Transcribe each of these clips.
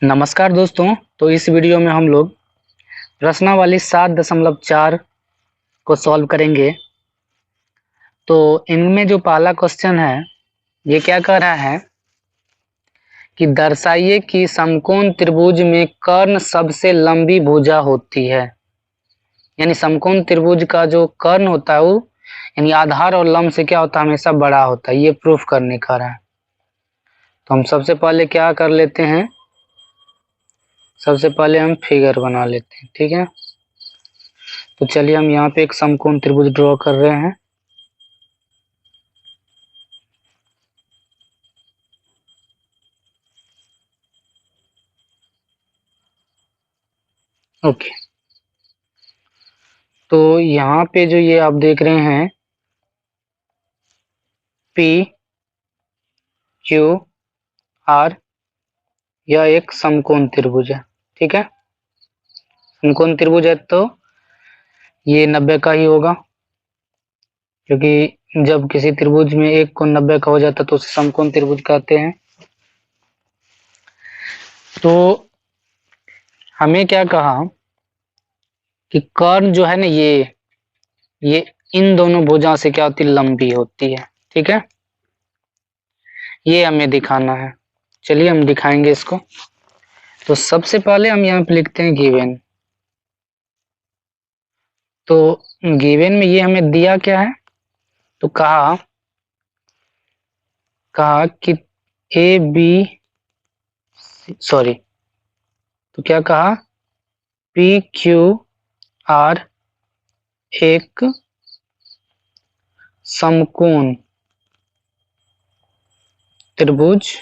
नमस्कार दोस्तों। तो इस वीडियो में हम लोग प्रश्नावली 7.4 को सॉल्व करेंगे। तो इनमें जो पहला क्वेश्चन है ये क्या कह रहा है कि दर्शाइए कि समकोण त्रिभुज में कर्ण सबसे लंबी भुजा होती है। यानी समकोण त्रिभुज का जो कर्ण होता है वो यानी आधार और लंब से क्या होता है, हमेशा बड़ा होता है। ये प्रूफ करने का रहा है। तो हम सबसे पहले क्या कर लेते हैं, सबसे पहले हम फिगर बना लेते हैं। ठीक है, तो चलिए हम यहाँ पे एक समकोण त्रिभुज ड्रॉ कर रहे हैं। ओके, तो यहाँ पे जो ये आप देख रहे हैं पी क्यू आर, यह एक समकोण त्रिभुज है। ठीक है, समकोण त्रिभुज है तो ये 90 का ही होगा, क्योंकि जब किसी त्रिभुज में एक कोण 90 का हो जाता है तो उसे समकोण त्रिभुज कहते हैं। तो हमें क्या कहा कि कर्ण जो है ना ये इन दोनों भुजाओं से क्या होती है, लंबी होती है। ठीक है, ये हमें दिखाना है। चलिए हम दिखाएंगे इसको। तो सबसे पहले हम यहाँ पे लिखते हैं गिवन। तो गिवन में ये हमें दिया क्या है, तो कहा कि ए बी सॉरी तो क्या कहा, पी क्यू आर एक समकोण त्रिभुज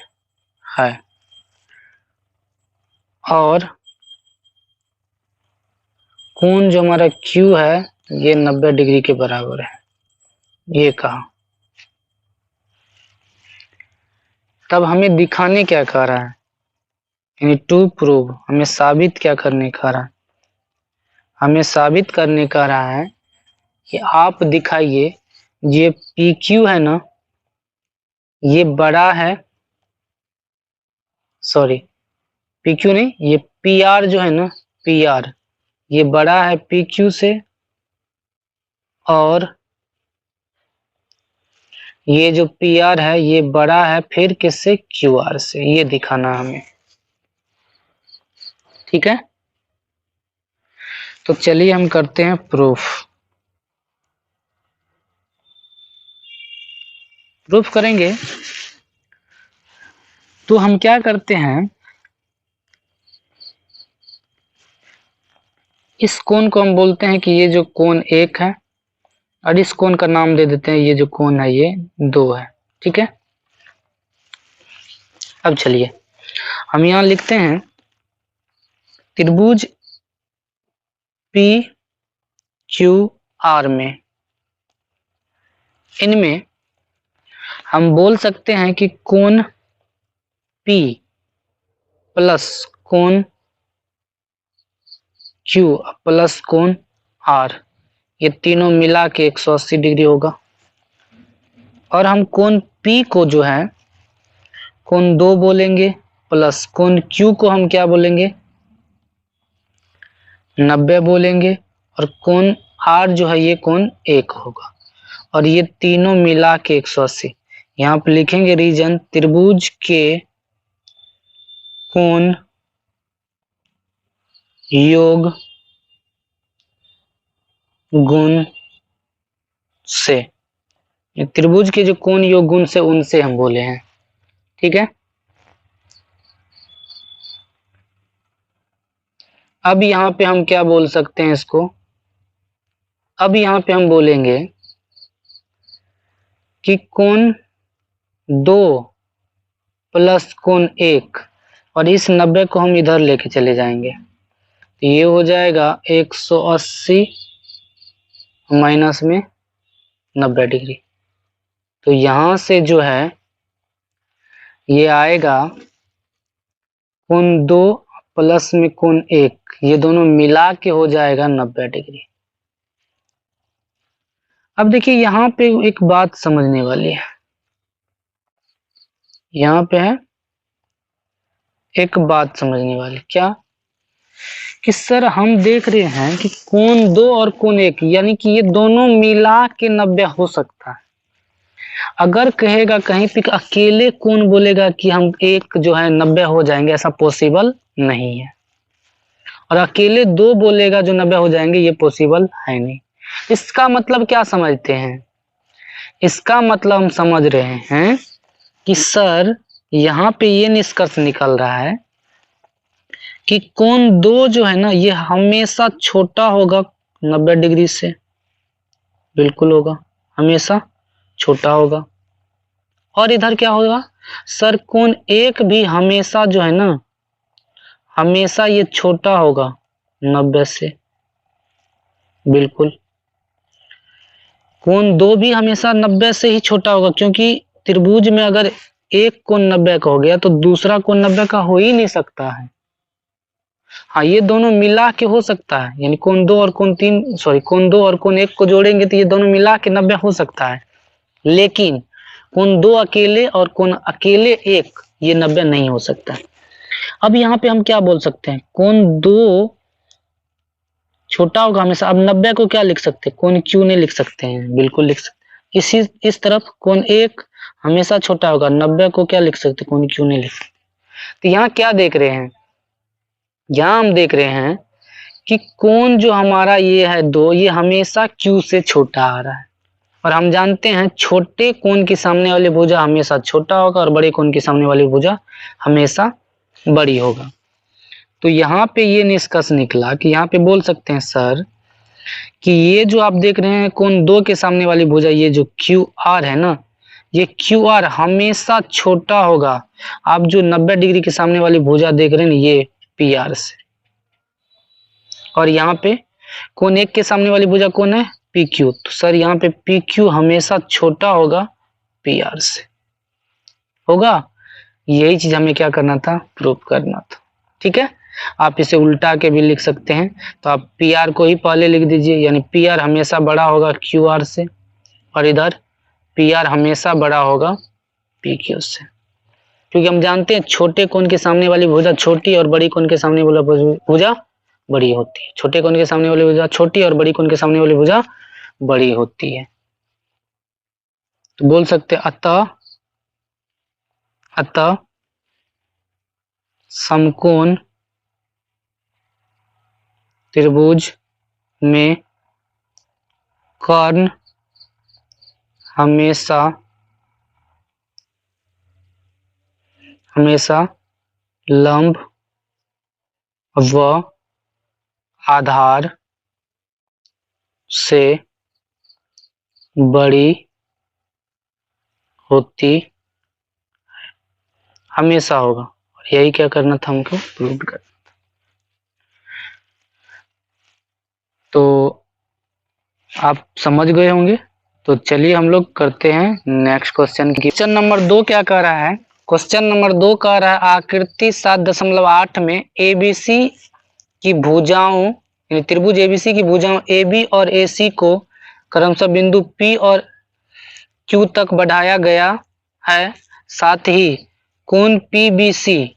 है और कोण जो हमारा क्यू है ये 90 डिग्री के बराबर है, ये कहा। तब हमें दिखाने क्या कह रहा है, यानी टू प्रूव, हमें साबित क्या करने कह रहा है, हमें साबित करने कह रहा है कि आप दिखाइए ये पी क्यू है ना, ये बड़ा है, सॉरी पी क्यू नहीं, ये पी आर जो है ना, पी आर ये बड़ा है पी क्यू से, और ये जो पी आर है ये बड़ा है फिर किससे, क्यू आर से। ये दिखाना हमें। ठीक है, तो चलिए हम करते हैं प्रूफ। प्रूफ करेंगे तो हम क्या करते हैं, इस कोण को हम बोलते हैं कि ये जो कोण 1 है, और इस कोण का नाम दे देते हैं ये जो कोण है ये 2 है। ठीक है, अब चलिए हम यहां लिखते हैं त्रिभुज पी क्यू आर में, इनमें हम बोल सकते हैं कि कोण P प्लस कोण Q प्लस कोण R, ये तीनों मिला के 180 डिग्री होगा। और हम कोण P को जो है कोण 2 बोलेंगे, प्लस कोण Q को हम क्या बोलेंगे, 90 बोलेंगे, और कोण R जो है ये कोण 1 होगा, और ये तीनों मिला के 180। यहाँ पे लिखेंगे रीजन, त्रिभुज के कोण योग गुण से, त्रिभुज के जो कोण योग गुण से उनसे हम बोले हैं। ठीक है, अब यहाँ पे हम क्या बोल सकते हैं इसको, अब यहाँ पे हम बोलेंगे कि कोण 2 प्लस कोण 1, और इस 90 को हम इधर लेके चले जाएंगे, तो ये हो जाएगा 180 माइनस में 90 डिग्री। तो यहाँ से जो है ये आएगा कोण 2 प्लस में कोण 1, ये दोनों मिला के हो जाएगा 90 डिग्री। अब देखिए यहाँ पे एक बात समझने वाली है, यहाँ पे है एक बात समझने वाली, क्या कि सर हम देख रहे हैं कि कोण 2 और कोण 1 यानी कि ये दोनों मिला के 90 हो सकता है। अगर कहेगा कहीं पे अकेले कोण बोलेगा कि हम एक जो है 90 हो जाएंगे, ऐसा पॉसिबल नहीं है। और अकेले 2 बोलेगा जो 90 हो जाएंगे, ये पॉसिबल है नहीं। इसका मतलब क्या समझते हैं? इसका मतलब हम समझ रहे हैं कि सर यहाँ पे ये निष्कर्ष निकल रहा है कि कोण 2 जो है ना, ये हमेशा छोटा होगा 90 डिग्री से। बिल्कुल होगा, हमेशा छोटा होगा। और इधर क्या होगा सर, कोण 1 भी हमेशा जो है ना, हमेशा ये छोटा होगा 90 से। बिल्कुल, कोण 2 भी हमेशा 90 से ही छोटा होगा, क्योंकि त्रिभुज में अगर एक कोण 90 का हो गया तो दूसरा कोण 90 का हो ही नहीं सकता है। हाँ, ये दोनों मिला के हो सकता है, यानी कोण 2 और कोण 3 सॉरी कोण 2 और कोण 1 को जोड़ेंगे तो ये दोनों मिला के 90 हो सकता है। लेकिन कोण 2 अकेले और कोण अकेले 1 ये 90 नहीं हो सकता। अब यहाँ पे हम क्या बोल सकते हैं, कोण 2 छोटा होगा हमेशा। अब 90 को क्या लिख सकते हैं, कोण क्यू ने लिख सकते हैं, बिल्कुल लिख सकते। इस तरफ कोण 1 हमेशा छोटा होगा, 90 को क्या लिख सकते, कोण क्यू ने लिख सकते। तो यहाँ क्या देख रहे हैं, यहाँ हम देख रहे हैं कि कोण जो हमारा ये है 2, ये हमेशा क्यू से छोटा आ रहा है। और हम जानते हैं छोटे कोण की सामने वाली भुजा हमेशा छोटा होगा और बड़े कोण की सामने वाली भुजा हमेशा बड़ी होगा। तो यहाँ पे ये निष्कर्ष निकला कि यहाँ पे बोल सकते हैं सर कि ये जो आप देख रहे हैं कोण 2 के सामने वाली भुजा, ये जो क्यू आर है ना, ये क्यू आर हमेशा छोटा होगा। आप जो 90 डिग्री के सामने वाली भुजा देख रहे हैं ये पी आर से। और यहाँ पे कोण 1 के सामने वाली भुजा कौन है, पी क्यू। तो सर यहाँ पे पी क्यू हमेशा छोटा होगा पी आर से। होगा, यही चीज हमें क्या करना था, प्रूव करना था। ठीक है, आप इसे उल्टा के भी लिख सकते हैं। तो आप पी आर को ही पहले लिख दीजिए, यानी पी आर हमेशा बड़ा होगा क्यू आर से, और इधर पी आर हमेशा बड़ा होगा पी क्यू से। क्योंकि हम जानते हैं छोटे कोण के सामने वाली भुजा छोटी और बड़ी कोण के सामने वाली भुजा बड़ी होती है। छोटे कोण के सामने वाली भुजा छोटी और बड़ी कोण के सामने वाली भुजा बड़ी होती है। तो बोल सकते अतः समकोण त्रिभुज में कर्ण हमेशा लंब व आधार से बड़ी होती हमेशा होगा। और यही क्या करना था, हमको प्रूव करना था। तो आप समझ गए होंगे। तो चलिए हम लोग करते हैं नेक्स्ट क्वेश्चन की। क्वेश्चन नंबर 2 क्या कह रहा है, क्वेश्चन नंबर 2 कह रहा है आकृति 7.8 में एबीसी की भुजाओं यानी त्रिभुज एबीसी की भुजाओं एबी और एसी को क्रमशः बिंदु पी और क्यू तक बढ़ाया गया है। साथ ही कोण पीबीसी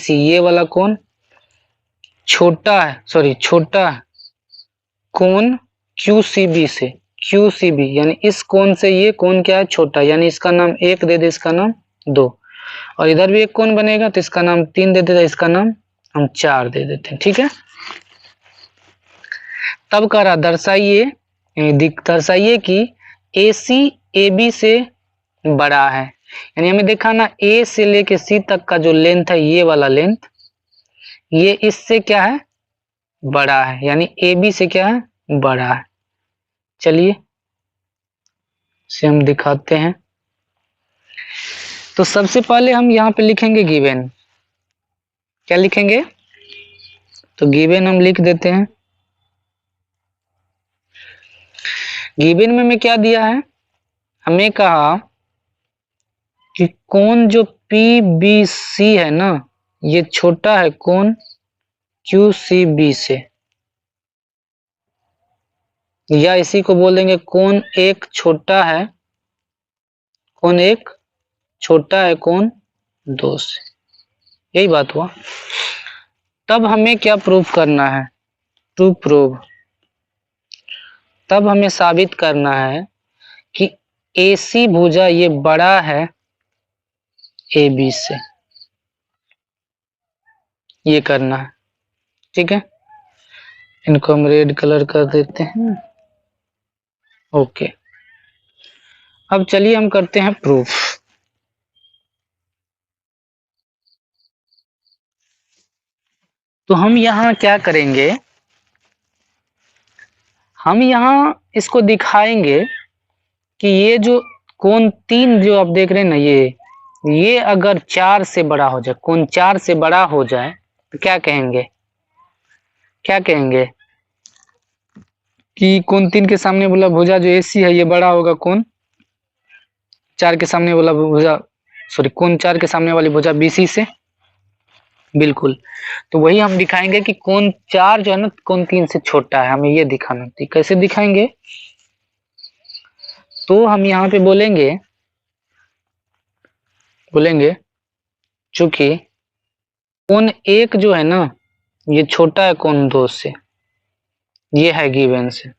ये वाला कोण छोटा है कोण क्यूसीबी यानी इस कोण से ये कोण क्या है, छोटा, यानी इसका नाम 1 दे दे, इसका नाम 2। और इधर भी एक कोण बनेगा तो इसका नाम 3 दे देते, इसका नाम हम 4 दे देते हैं। ठीक है, तब कह रहा दर्शाइए कि AC AB से बड़ा है। यानी हमें देखा ना, A से लेके C तक का जो लेंथ है, ये वाला लेंथ, ये इससे क्या है, बड़ा है, यानी AB से क्या है, बड़ा है। चलिए इसे हम दिखाते हैं। तो सबसे पहले हम यहाँ पे लिखेंगे गिवन। क्या लिखेंगे, तो गिवन हम लिख देते हैं। गिवन में हमें क्या दिया है, हमें कहा कि कोण जो PBC है ना, ये छोटा है कोण QCB से, या इसी को बोलेंगे कोण 1 छोटा है कोण 2 से। यही बात हुआ। तब हमें क्या प्रूफ करना है, टू प्रूव, तब हमें साबित करना है कि AC भुजा ये बड़ा है AB से, ये करना है। ठीक है, इनको हम रेड कलर कर देते हैं। ओके, अब चलिए हम करते हैं प्रूफ। तो हम यहाँ क्या करेंगे, हम यहाँ इसको दिखाएंगे कि ये जो कोण 3 जो आप देख रहे हैं ना, ये अगर 4 से बड़ा हो जाए, कोण 4 से बड़ा हो जाए तो क्या कहेंगे, क्या कहेंगे कि कोण 3 के सामने वाला भुजा जो AC है ये बड़ा होगा कोण 4 के सामने वाला भुजा, सॉरी कोण 4 के सामने वाली भुजा BC से। बिल्कुल, तो वही हम दिखाएंगे कि कोण 4 जो है ना कोण 3 से छोटा है, हमें ये दिखाना है। कैसे दिखाएंगे, तो हम यहाँ पे बोलेंगे चूंकि कोण 1 जो है ना ये छोटा है कोण 2 से, ये है गिवन से।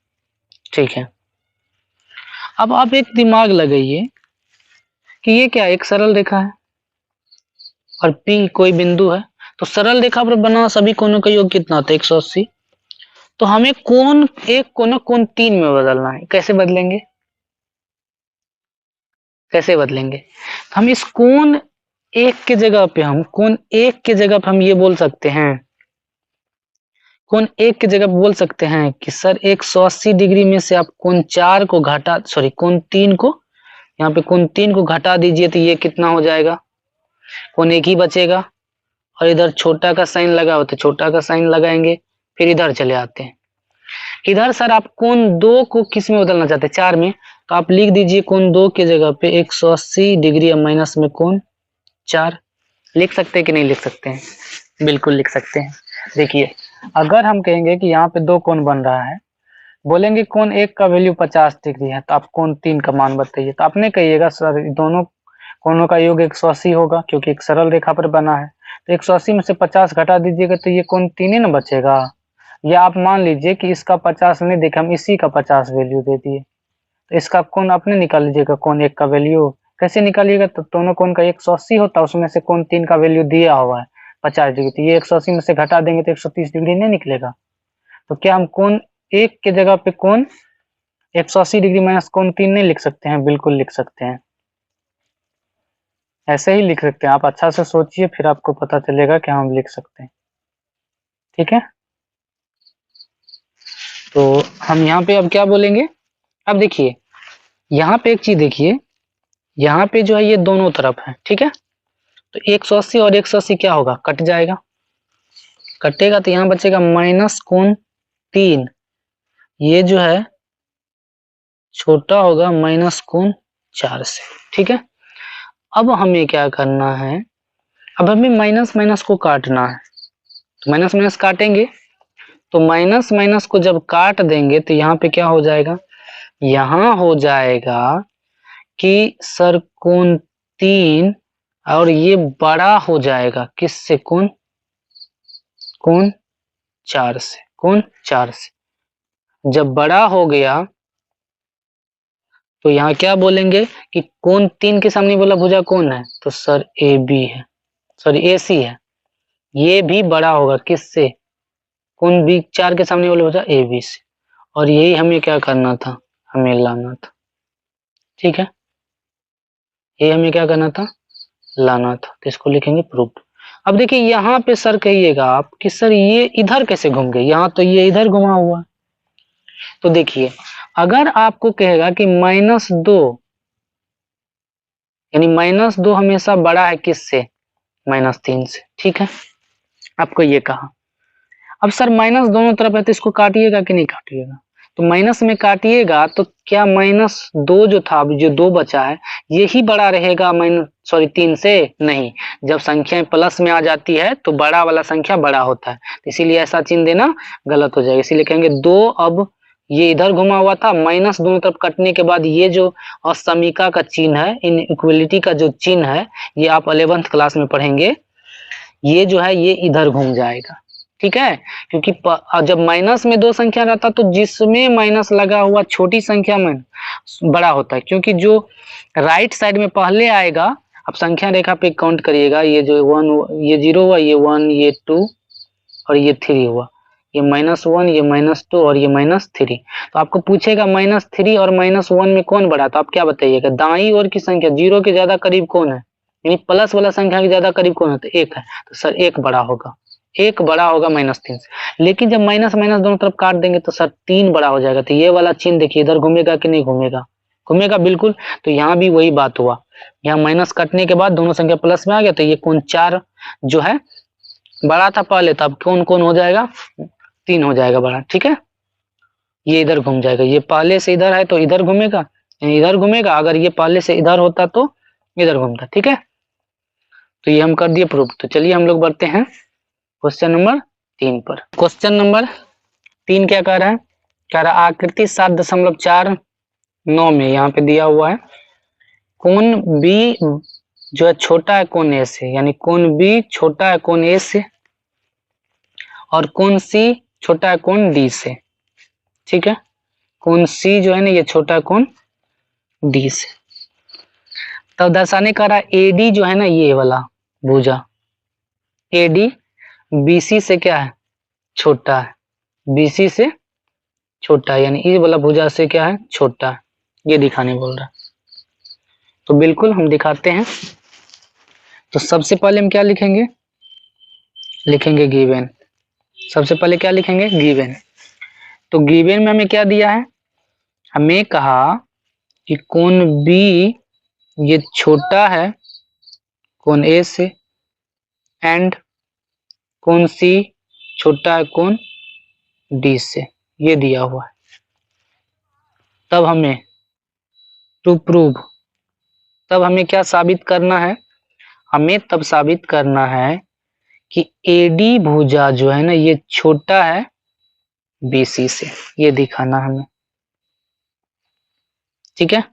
ठीक है, अब आप एक दिमाग लगाइए कि ये क्या, एक सरल रेखा है और P कोई बिंदु है, तो सरल रेखा पर बना सभी कोणों का योग कितना होता है, 180। तो हमें कोण 1 को ना कोण 3 में बदलना है। कैसे बदलेंगे, कैसे बदलेंगे, हम इस कोण 1 के जगह पे, हम कोण 1 के जगह पे हम ये बोल सकते हैं, कोण 1 की जगह बोल सकते हैं कि सर 180 डिग्री में से आप कोण 4 को घटा, सॉरी कोण 3 को, यहाँ पे कोण 3 को घटा दीजिए तो ये कितना हो जाएगा, कोण 1 ही बचेगा। और इधर छोटा का साइन लगा हो तो छोटा का साइन लगाएंगे। फिर इधर चले आते हैं, इधर सर आप कोण 2 को किस में बदलना चाहते हैं, 4 में, तो आप लिख दीजिए कोण 2 के जगह पे 180 डिग्री माइनस में कोण 4। लिख सकते हैं कि नहीं लिख सकते हैं, बिल्कुल लिख सकते हैं। देखिए अगर हम कहेंगे कि यहाँ पे 2 कोण बन रहा है, बोलेंगे कोण 1 का वैल्यू 50 डिग्री है, तो आप कोण 3 का मान बताइए, तो आपने कहिएगा सर दोनों कोणों का योग 180 होगा क्योंकि एक सरल रेखा पर बना है, तो 180 में से 50 घटा दीजिएगा तो ये कोण 3 ही ना बचेगा। या आप मान लीजिए कि इसका 50 नहीं देखे, हम इसी का 50 वैल्यू दे दिए, तो इसका कोण आपने निकाल लीजिएगा, कोण 1 का वैल्यू कैसे निकालिएगा, तो दोनों कोण का 180 होता है, उसमें से कोण 3 का वैल्यू दिया हुआ है 50 डिग्री, तो ये 180 में से घटा देंगे तो 130 डिग्री नहीं निकलेगा। तो क्या हम कोण 1 के जगह पे कोण 180 डिग्री माइनस कोण 3 नहीं लिख सकते हैं, बिल्कुल लिख सकते हैं, ऐसे ही लिख सकते हैं। आप अच्छा से सोचिए फिर आपको पता चलेगा कि हम लिख सकते हैं। ठीक है, तो हम यहाँ पे अब क्या बोलेंगे, अब देखिए यहाँ पे एक चीज देखिए, यहाँ पे जो है ये दोनों तरफ है, ठीक है, तो 180 और 180 क्या होगा, कट जाएगा, कटेगा तो यहाँ बचेगा माइनस कोण 3, ये जो है छोटा होगा माइनस कोण 4 से। ठीक है, अब हमें क्या करना है, अब हमें माइनस माइनस को काटना है, तो माइनस माइनस काटेंगे, तो माइनस माइनस को जब काट देंगे तो यहाँ पे क्या हो जाएगा, यहाँ हो जाएगा कि सर कोण 3 और ये बड़ा हो जाएगा किससे, कोण 4 से, कोण 4 से जब बड़ा हो गया तो यहाँ क्या बोलेंगे कि कोण 3 के सामने वाला भुजा कौन है, तो सर AB है, सॉरी AC है, ये भी बड़ा होगा किससे, कोण B 4 के सामने वाला भुजा AB से, और यही हमें क्या करना था, हमें लाना था। ठीक है, ये हमें क्या करना था, लाना था, तो इसको लिखेंगे प्रूफ। अब देखिए यहाँ पे सर कहिएगा आप कि सर ये इधर कैसे घूम गए, यहाँ तो ये इधर घुमा हुआ, तो देखिए अगर आपको कहेगा कि -2 यानी -2 हमेशा बड़ा है किससे, -3 से। ठीक है, आपको ये कहा, अब सर माइनस दोनों तरफ है तो इसको काटिएगा कि नहीं काटिएगा, तो माइनस में काटिएगा तो क्या -2 जो था, अभी जो 2 बचा है यही बड़ा रहेगा सॉरी 3 से, नहीं, जब संख्या प्लस में आ जाती है तो बड़ा वाला संख्या बड़ा होता है, तो इसीलिए ऐसा चिन्ह देना गलत हो जाएगा, इसीलिए कहेंगे 2, अब ये इधर घुमा हुआ था, माइनस दोनों तरफ कटने के बाद ये जो असमीका का चिन्ह है, इनइक्वलिटी का जो चिन्ह है, ये आप 11th क्लास में पढ़ेंगे ये जो है ये इधर घूम जाएगा, ठीक है। क्योंकि जब माइनस में दो संख्या रहता तो जिसमें माइनस लगा हुआ छोटी संख्या में बड़ा होता है, क्योंकि जो राइट साइड में पहले आएगा, अब संख्या रेखा पे काउंट करिएगा, ये जो 1 ये 0 हुआ, ये 1 ये 2 और ये 3 हुआ, ये -1 ये -2 और ये -3। तो आपको पूछेगा -3 और -1 में कौन बड़ा, तो आप क्या बताइएगा, दाईं ओर की संख्या 0 के ज्यादा करीब कौन है, यानी प्लस वाला संख्या के ज्यादा करीब कौन है, तो 1 है। तो सर 1 बड़ा होगा, 1 बड़ा होगा -3 से। लेकिन जब माइनस माइनस दोनों तरफ काट देंगे तो सर 3 बड़ा हो जाएगा। तो ये वाला चिन्ह देखिए इधर घूमेगा कि नहीं घूमेगा, घूमेगा बिल्कुल। तो यहाँ भी वही बात हुआ, यहाँ माइनस काटने के बाद दोनों संख्या प्लस में आ गया, तो ये कौन 4 जो है बड़ा था पहले, तब कौन कौन हो जाएगा, 3 हो जाएगा बड़ा, ठीक है। ये इधर घूम जाएगा, ये पहले से इधर है तो इधर घूमेगा, यानी इधर घूमेगा। अगर ये पहले से इधर होता तो इधर घूमता, ठीक है। तो ये हम कर दिए प्रूफ। तो चलिए हम लोग बढ़ते हैं क्वेश्चन नंबर 3 पर। क्वेश्चन नंबर 3 क्या कह रहा है, कह रहा है आकृति 7.49 में यहाँ पे दिया हुआ है, कोण बी जो है छोटा है कोण ए से, यानी कोण बी छोटा है कोण ए से और कोण सी छोटा है कोण डी से, ठीक है। कोण सी जो है ना ये छोटा है कोण डी से। तब दर्शाने का रहा एडी जो है ना ये वाला भुजा, एडी बीसी से क्या है छोटा है, बीसी से छोटा है, यानी ये वाला भुजा से क्या है छोटा है, ये दिखाने बोल रहा है। तो बिल्कुल हम दिखाते हैं। तो सबसे पहले हम क्या लिखेंगे, लिखेंगे गिवन। सबसे पहले क्या लिखेंगे, गिवन। तो गिवन में हमें क्या दिया है, हमें कहा कि कोण बी ये छोटा है कोण ए से एंड कोण सी छोटा है कोण डी से, ये दिया हुआ है। तब हमें टू प्रूव, तब हमें क्या साबित करना है, हमें तब साबित करना है कि एडी भुजा जो है ना ये छोटा है बीसी से, ये दिखाना हमें, ठीक है।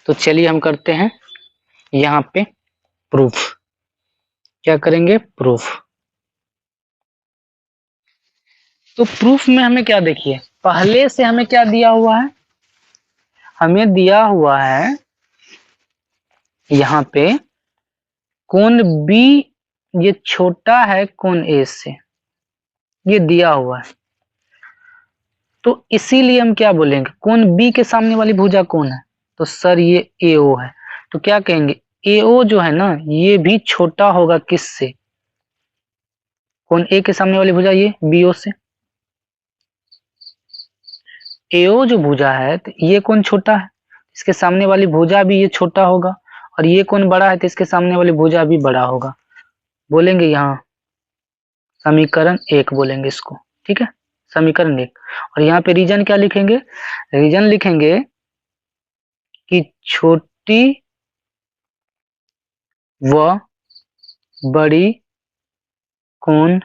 तो चलिए हम करते हैं यहाँ पे प्रूफ। क्या करेंगे, प्रूफ। तो प्रूफ में हमें क्या देखिए, पहले से हमें क्या दिया हुआ है, हमें दिया हुआ है यहाँ पे कोण बी ये छोटा है कोण ए से, ये दिया हुआ है। तो इसीलिए हम क्या बोलेंगे, कोण बी के सामने वाली भुजा कौन है, तो सर ये एओ है। तो क्या कहेंगे, एओ जो है ना ये भी छोटा होगा किससे, कोण ए के सामने वाली भुजा ये बीओ से। एओ जो भुजा है तो ये कोण छोटा है, इसके सामने वाली भुजा भी ये छोटा होगा, और ये कोण बड़ा है तो इसके सामने वाली भुजा भी बड़ा होगा। बोलेंगे यहाँ समीकरण 1 बोलेंगे इसको, ठीक है, समीकरण 1। और यहाँ पे रीजन क्या लिखेंगे, रीजन लिखेंगे कि छोटी व बड़ी कोण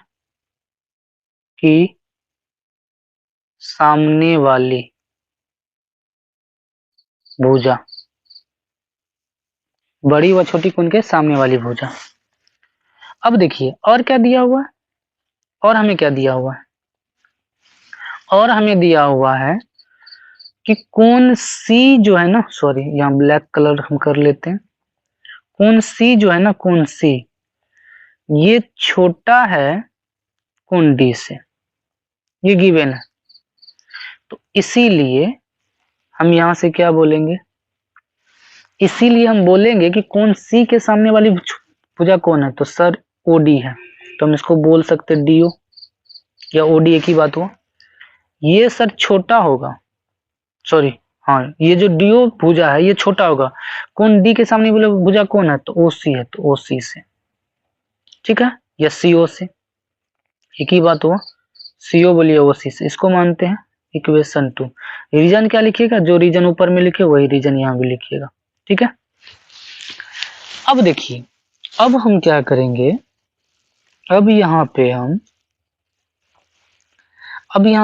की सामने वाली भुजा, बड़ी व छोटी कोण के सामने वाली भुजा। अब देखिए और क्या दिया हुआ है, और हमें क्या दिया हुआ है, और हमें दिया हुआ है कि कोण सी जो है ना, सॉरी यहाँ ब्लैक कलर हम कर लेते हैं, कोण सी जो है ना, कोण सी ये छोटा है कोण डी से, ये गिवन है। तो इसीलिए हम यहाँ से क्या बोलेंगे, इसीलिए हम बोलेंगे कि कोण सी के सामने वाली भुजा कौन है, तो सर ओडी है। तो हम इसको बोल सकते डीओ या ओडी, एक ही बात हुआ। ये सर छोटा होगा, सॉरी हाँ ये जो डीओ भुजा है ये छोटा होगा, कोण डी के सामने वाली भुजा कौन है, तो ओसी है, तो ओसी से, ठीक है, या सीओ से, एक ही बात हुआ। सीओ बोलिए ओसी से, इसको मानते हैं इक्वेशन 2। रीजन क्या लिखिएगा, जो रीजन ऊपर में लिखे वही रीजन यहाँ भी लिखिएगा, ठीक है। अब देखिए अब हम क्या करेंगे, अब यहाँ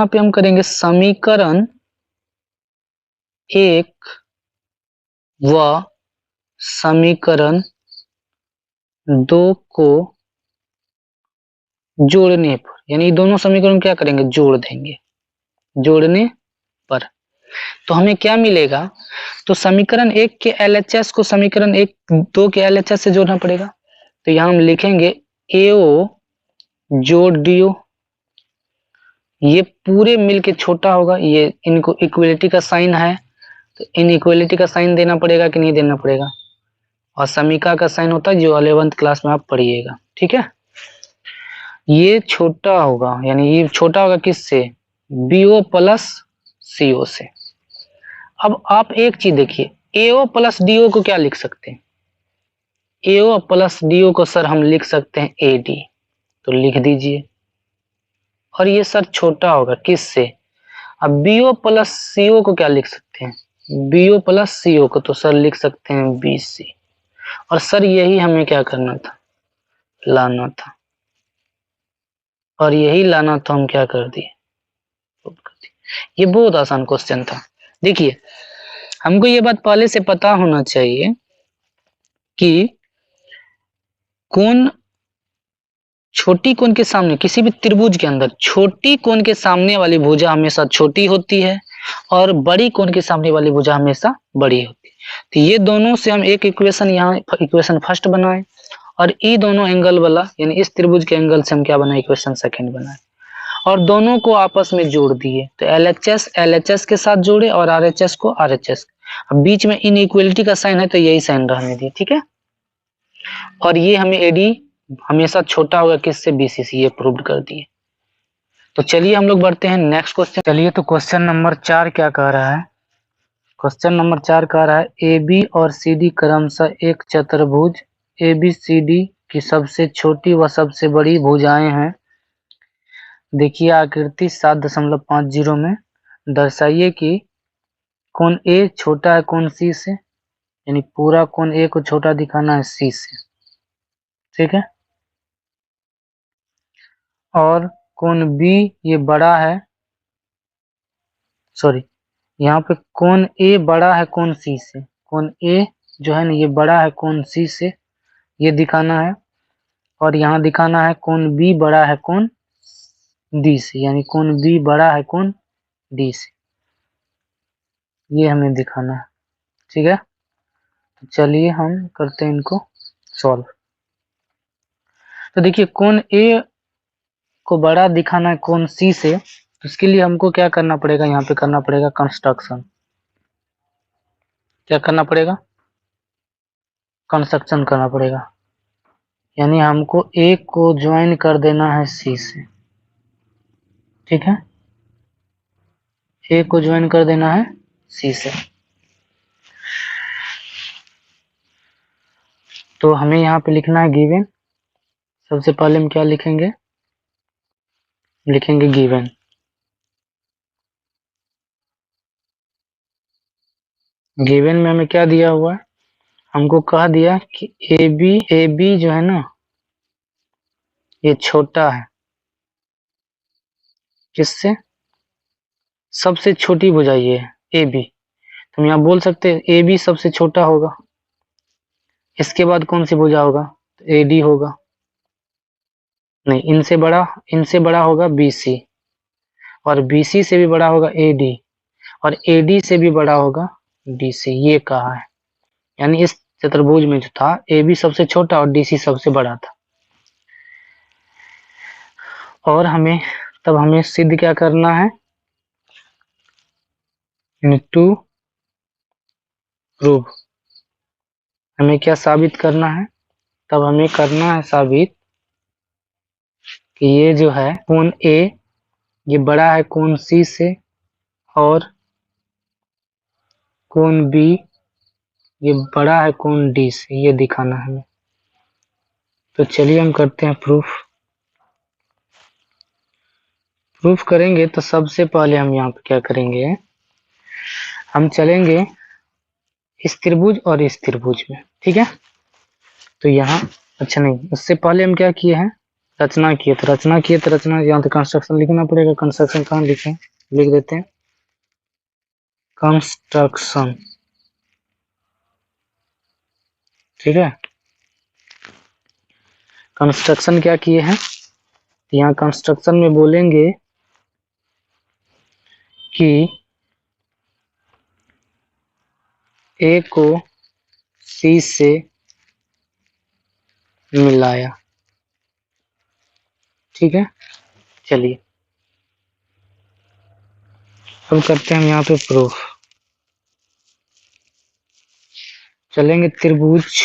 पे हम करेंगे समीकरण 1 व समीकरण 2 को जोड़ने पर, यानी दोनों समीकरण क्या करेंगे, जोड़ देंगे जोड़ने पर। तो हमें क्या मिलेगा, तो समीकरण 1 के एलएचएस को समीकरण 2 के एलएचएस से जोड़ना पड़ेगा। तो यहां हम लिखेंगे एओ जोड़ डीओ, ये पूरे मिलके छोटा होगा, ये इनको इक्वलिटी का साइन है, तो इन इक्वलिटी का साइन देना पड़ेगा कि नहीं देना पड़ेगा, और समीका का साइन होता है जो 11th क्लास में आप पढ़िएगा, ठीक है। ये छोटा होगा, यानी ये छोटा होगा किससे, बीओ प्लस सीओ से। अब आप एक चीज देखिए, एओ प्लस डीओ को क्या लिख सकते हैं, एओ प्लस डीओ को सर हम लिख सकते हैं एडी, तो लिख दीजिए। और ये सर छोटा होगा किससे, अब बीओ प्लस सीओ को क्या लिख सकते हैं, बीओ प्लस सीओ को तो सर लिख सकते हैं बीसी। और सर यही हमें क्या करना था, लाना था, और यही लाना तो हम क्या कर दिए, ये बहुत आसान क्वेश्चन था। देखिए हमको ये बात पहले से पता होना चाहिए कि कोण छोटी कोण के सामने, किसी भी त्रिभुज के अंदर छोटी कोण के सामने वाली भुजा हमेशा छोटी होती है और बड़ी कोण के सामने वाली भुजा हमेशा बड़ी होती है। तो ये दोनों से हम एक इक्वेशन, यहाँ इक्वेशन फर्स्ट बनाए, और ये दोनों एंगल वाला यानी इस त्रिभुज के एंगल से हम क्या बनाए, इक्वेशन सेकंड बनाए, और दोनों को आपस में जोड़ दिए। तो एलएचएस एलएचएस के साथ जोड़े और आरएचएस को आरएचएस, अब बीच में इनइक्वलिटी का साइन है तो यही साइन रहने दिए, ठीक है। और ये हमें एडी हमेशा छोटा होगा किससे, बीसी से, ये प्रूव कर दिए। तो चलिए हम लोग बढ़ते हैं नेक्स्ट क्वेश्चन। चलिए तो क्वेश्चन नंबर 4 क्या कह रहा है, क्वेश्चन नंबर 4 कह रहा है ए बी और सी डी क्रमशः एक चतुर्भुज ए बी सी डी की सबसे छोटी व सबसे बड़ी भुजाएं हैं। देखिए आकृति 7.50 में दर्शाइए कि कोण ए छोटा है कोण सी से, यानी पूरा कोण ए को छोटा दिखाना है सी से, ठीक है। और कोण बी ये बड़ा है, सॉरी यहाँ पे कोण ए बड़ा है कोण सी से, कोण ए जो है ना ये बड़ा है कोण सी से, ये दिखाना है। और यहाँ दिखाना है कोण बी बड़ा है कोण डी से, यानी कोण बी बड़ा है कोण डी से, ये हमें दिखाना है, ठीक है। तो चलिए हम करते हैं इनको सॉल्व। तो देखिए कोण ए को बड़ा दिखाना है कोण सी से, तो इसके लिए हमको क्या करना पड़ेगा, यहाँ पे करना पड़ेगा कंस्ट्रक्शन। क्या करना पड़ेगा, कंस्ट्रक्शन करना पड़ेगा, यानी हमको ए को ज्वाइन कर देना है सी से, ठीक है। ए को ज्वाइन कर देना है सी से। तो हमें यहाँ पे लिखना है गिवन। सबसे पहले हम क्या लिखेंगे, लिखेंगे गिवन। गिवन में हमें क्या दिया हुआ है, हमको कह दिया कि ए बी जो है ना ये छोटा है किससे, सबसे छोटी भुजा ये है ए बी। तो हम यहाँ बोल सकते हैं ए बी सबसे छोटा होगा, इसके बाद कौन सी भुजा होगा, तो ए डी होगा, नहीं इनसे बड़ा होगा बी सी, और बी सी से भी बड़ा होगा ए डी, और ए डी से भी बड़ा होगा डी सी, ये कहा है। यानी इस चतुर्भुज में जो था ए बी सबसे छोटा और डी सी सबसे बड़ा था। और हमें सिद्ध क्या करना है, टू प्रूव, हमें क्या साबित करना है, तब हमें करना है साबित कि ये जो है कोण ए ये बड़ा है कोण सी से, और कोण बी ये बड़ा है कोण डी से, ये दिखाना है हमें। तो चलिए हम करते हैं प्रूफ। प्रूफ करेंगे तो सबसे पहले हम यहाँ पे क्या करेंगे, हम चलेंगे इस त्रिभुज और इस त्रिभुज में, ठीक है। तो यहाँ अच्छा नहीं, उससे पहले हम क्या किए हैं, रचना किए। तो रचना यहाँ पे कंस्ट्रक्शन लिखना पड़ेगा। कंस्ट्रक्शन कहाँ लिखें, लिख देते हैं कंस्ट्रक्शन, ठीक है। कंस्ट्रक्शन क्या किए हैं, तो यहाँ कंस्ट्रक्शन में बोलेंगे कि ए को सी से मिलाया। ठीक है, चलिए अब करते हैं हम यहाँ पे प्रूफ। चलेंगे त्रिभुज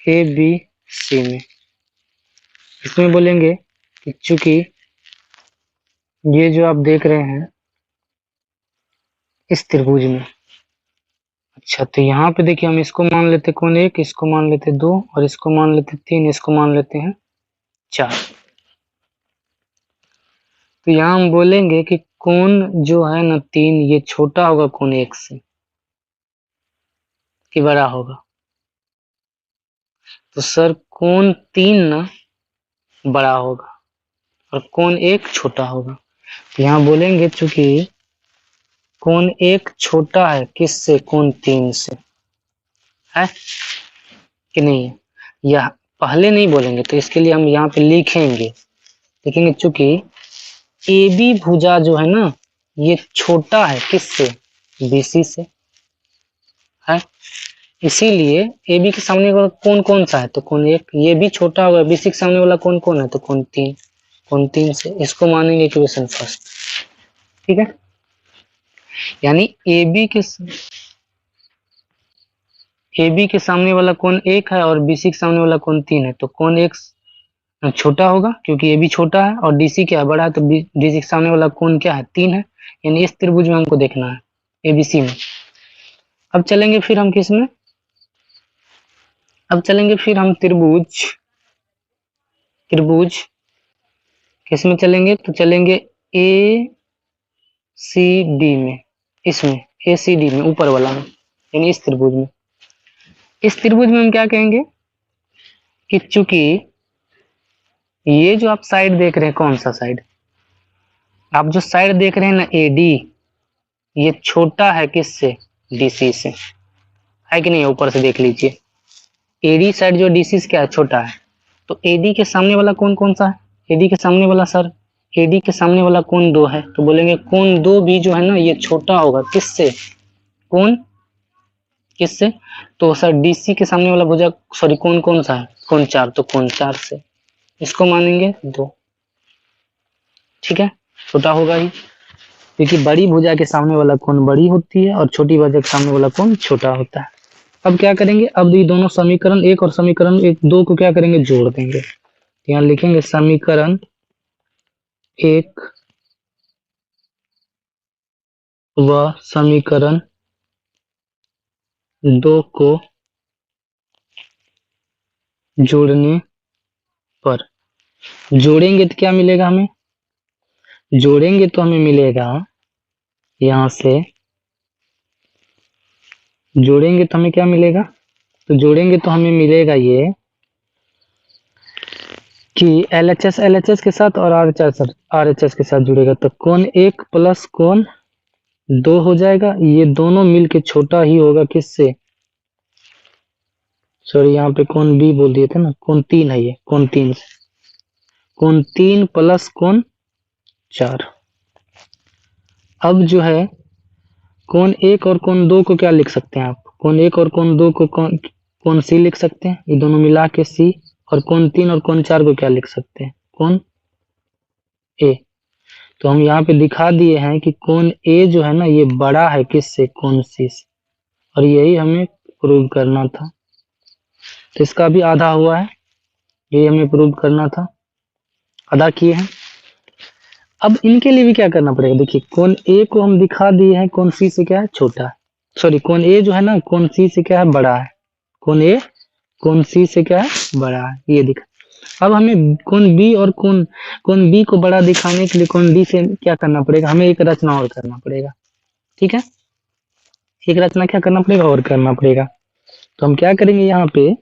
ए बी सी में। इसमें बोलेंगे कि चूंकि ये जो आप देख रहे हैं इस त्रिभुज में, अच्छा तो यहाँ पे देखिए हम इसको मान लेते कौन एक, इसको मान लेते दो, और इसको मान लेते तीन, इसको मान लेते हैं चार। तो यहाँ हम बोलेंगे कि कोण जो है ना तीन, ये छोटा होगा कोण एक से कि बड़ा होगा। तो सर कोण तीन ना बड़ा होगा और कोण एक छोटा होगा। तो यहाँ बोलेंगे चूंकि कोण एक छोटा है किससे, कोण तीन से, है कि नहीं है। यह पहले नहीं बोलेंगे तो इसके लिए हम यहाँ पे लिखेंगे चूंकि ए बी भुजा जो है ना ये छोटा है किससे, बीसी से, है। इसीलिए ए बी के सामने वाला कोण कौन सा है, तो कोण एक, ये भी छोटा होगा। बीसी के सामने वाला कोण कौन है, तो कोण तीन, कोण तीन से इसको मानेंगे इक्वेशन फर्स्ट। ठीक है, यानी ए बी के सामने वाला कोण एक है और बीसी के सामने वाला कोण तीन है, तो कोण एक छोटा होगा क्योंकि ए बी छोटा है और डीसी क्या है, बड़ा है। तो डीसी के सामने वाला कोण क्या है, तीन है। यानी इस त्रिभुज में हमको देखना है, एबीसी में। अब चलेंगे फिर हम किस में, अब चलेंगे फिर हम त्रिभुज किस में चलेंगे, तो चलेंगे ए सी डी में। इसमें ए सी डी में, ऊपर वाला में, यानी इस त्रिभुज में। इस त्रिभुज में हम क्या कहेंगे कि चूंकि ये जो आप साइड देख रहे हैं, कौन सा साइड, आप जो साइड देख रहे हैं ना एडी, ये छोटा है किससे, डीसी से, है कि नहीं। ऊपर से देख लीजिए एडी साइड जो डीसी से क्या है, छोटा है। तो एडी के सामने वाला कोण कौन सा है, एडी के सामने वाला, सर एडी के सामने वाला कोण दो है, तो बोलेंगे कोण दो भी जो है ना ये छोटा होगा किससे, कोण किससे, तो सर डीसी के सामने वाला भुजा, सॉरी कोण कौन सा है, कोण चार, तो कोण चार से, इसको मानेंगे दो। ठीक है, छोटा होगा ही क्योंकि बड़ी भुजा के सामने वाला कोण बड़ी होती है और छोटी भुजा के सामने वाला कोण छोटा होता है। अब क्या करेंगे, अब ये दोनों समीकरण एक और समीकरण एक दो को क्या करेंगे, जोड़ देंगे। यहाँ लिखेंगे समीकरण एक व समीकरण दो को जोड़ने पर, जोड़ेंगे तो क्या मिलेगा हमें, जोड़ेंगे तो हमें मिलेगा यहाँ से, जोड़ेंगे तो हमें क्या मिलेगा, तो जोड़ेंगे तो हमें मिलेगा ये कि LHS के साथ और RHS के साथ जुड़ेगा, तो कोण एक प्लस कोण दो हो जाएगा। ये दोनों मिलके छोटा ही होगा किससे, सॉरी यहाँ पे कोण बी बोल दिए थे ना, कोण तीन है, ये कोण तीन, कोण तीन प्लस कोण चार। अब जो है कोण एक और कोण दो को क्या लिख सकते हैं आप, कोण एक और कोण दो को कोण सी लिख सकते हैं, ये दोनों मिला के सी, और कोण तीन और कोण चार को क्या लिख सकते हैं, कोण ए। तो हम यहाँ पे दिखा दिए हैं कि कोण ए जो है ना ये बड़ा है किससे, कोण सी से, और यही हमें प्रूव करना था। तो इसका भी आधा हुआ है, ये हमें प्रूव करना था, आधा किए हैं। अब इनके लिए भी क्या करना पड़ेगा, देखिए कोण ए को हम दिखा दिए हैं कोण सी से क्या है, छोटा है, सॉरी कोण ए जो है ना कोण सी से क्या है, बड़ा है, कोण ए कोण सी से क्या है, बड़ा है, ये दिखा। अब हमें कोण बी और कोण बी को बड़ा दिखाने के लिए कोण डी से क्या करना पड़ेगा, हमें एक रचना और करना पड़ेगा। ठीक है, एक रचना क्या करना पड़ेगा, और करना पड़ेगा। तो हम क्या करेंगे, यहाँ पे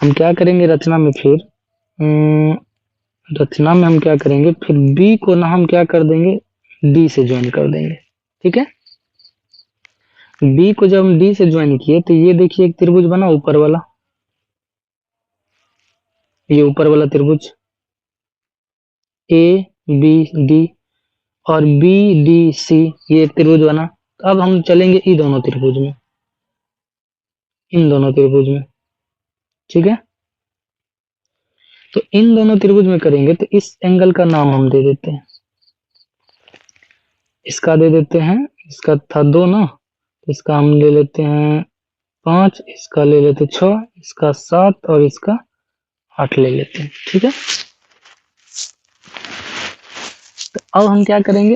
हम क्या करेंगे रचना में, फिर रचना में हम क्या करेंगे, फिर बी को ना हम क्या कर देंगे, डी से ज्वाइन कर देंगे। ठीक है, बी को जब हम डी से ज्वाइन किए तो ये देखिए एक त्रिभुज बना ऊपर वाला, ये ऊपर वाला त्रिभुज, ए बी डी और बी डी सी, ये एक त्रिभुज बना। तो अब हम चलेंगे इन दोनों त्रिभुज में, इन दोनों त्रिभुज में, ठीक है। तो इन दोनों त्रिभुज में करेंगे तो इस एंगल का नाम हम दे देते हैं, इसका दे देते हैं, इसका था 2 ना, तो इसका हम ले लेते हैं 5, इसका ले लेते 6, इसका 7 और इसका 8 ले लेते हैं, ठीक है। तो अब हम क्या करेंगे,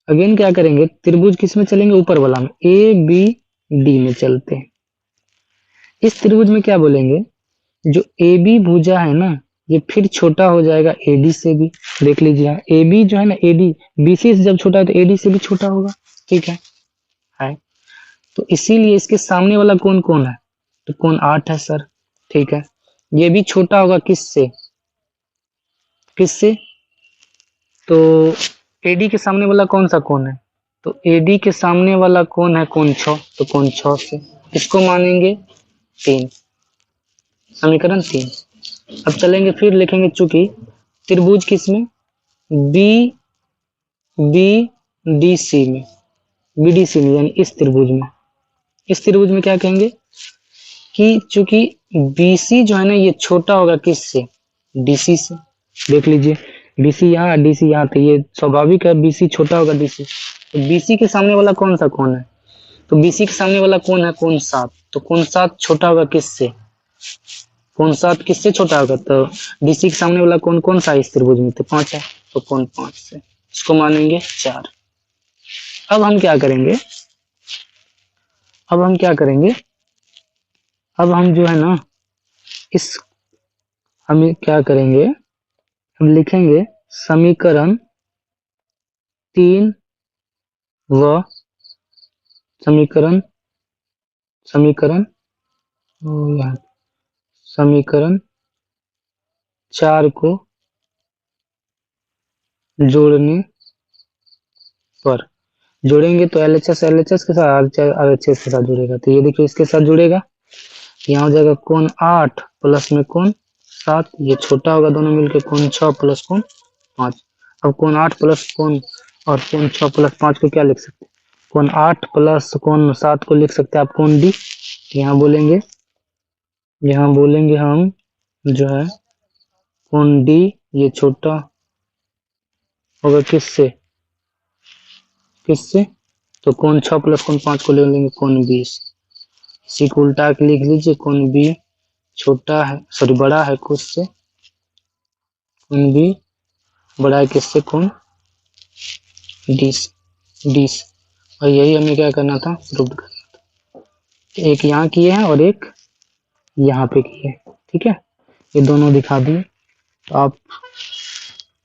अगेन क्या करेंगे, त्रिभुज किस में चलेंगे, ऊपर वाला में, ए बी डी में चलते हैं। इस त्रिभुज में क्या बोलेंगे, जो ए बी भुजा है ना, ये फिर छोटा हो जाएगा एडी से भी। देख लीजिए ए बी जो है ना, एडी बीसी से जब छोटा है तो एडी से भी छोटा होगा, ठीक है। तो इसीलिए इसके सामने वाला कोण कौन है, तो कोण 8 है सर, ठीक है। ये भी छोटा होगा किससे, किससे, तो एडी के सामने वाला कौन सा कोण है, तो एडी के सामने वाला कोण है कोण 6, तो कोण 6 से इसको मानेंगे 3, समीकरण 3। अब चलेंगे फिर लिखेंगे, चूंकि त्रिभुज किसमें, बी बी डी सी में, बी डी सी में यानी इस त्रिभुज में, इस त्रिभुज में क्या कहेंगे कि चूंकि बीसी जो है ना ये छोटा होगा किससे, डीसी से। देख लीजिए बीसी यहाँ, डीसी यहाँ, तो ये स्वाभाविक है बीसी छोटा होगा डीसी। तो बीसी के सामने वाला कौन सा कोण है, तो बीसी के सामने वाला कोण है कोण 7, तो कोण 7 छोटा होगा किससे, कोण 7 किससे छोटा होगा, तो डीसी के सामने वाला कोण कौन सा है इस त्रिभुज में, तो 5 है, तो कोण 5 से इसको मानेंगे 4। अब हम क्या करेंगे, अब हम क्या करेंगे, अब हम जो है ना इस, हम क्या करेंगे, हम लिखेंगे समीकरण 3 व समीकरण समीकरण यहाँ समीकरण 4 को जोड़ने पर, जोड़ेंगे तो एलएचएस के साथ आरएचएस के साथ जुड़ेगा, तो ये देखिए इसके साथ जुड़ेगा, यहाँ हो जाएगा कोण 8 प्लस में कोण 7, ये छोटा होगा दोनों मिलके कोण 6 प्लस कोण 5। अब कोण 8 प्लस कोण और कोण 6 प्लस 5 को क्या लिख सकते हैं, कोण 8 प्लस कोण 7 को लिख सकते हैं आप कोण डी। यहाँ बोलेंगे, यहाँ बोलेंगे हम जो है कोण डी ये छोटा होगा किससे, किससे, तो कोण 6 प्लस कोण 5 को ले लेंगे कोण 20। इसी को उल्टा के लिख लीजिए, कोण बी छोटा है, सॉरी बड़ा है किससे, कोण बी बड़ा है किससे, कोण डी। और यही हमें क्या करना था, प्रूव करना था। एक यहाँ किए हैं और एक यहाँ पे किए, ठीक है, ये दोनों दिखा दिए, तो आप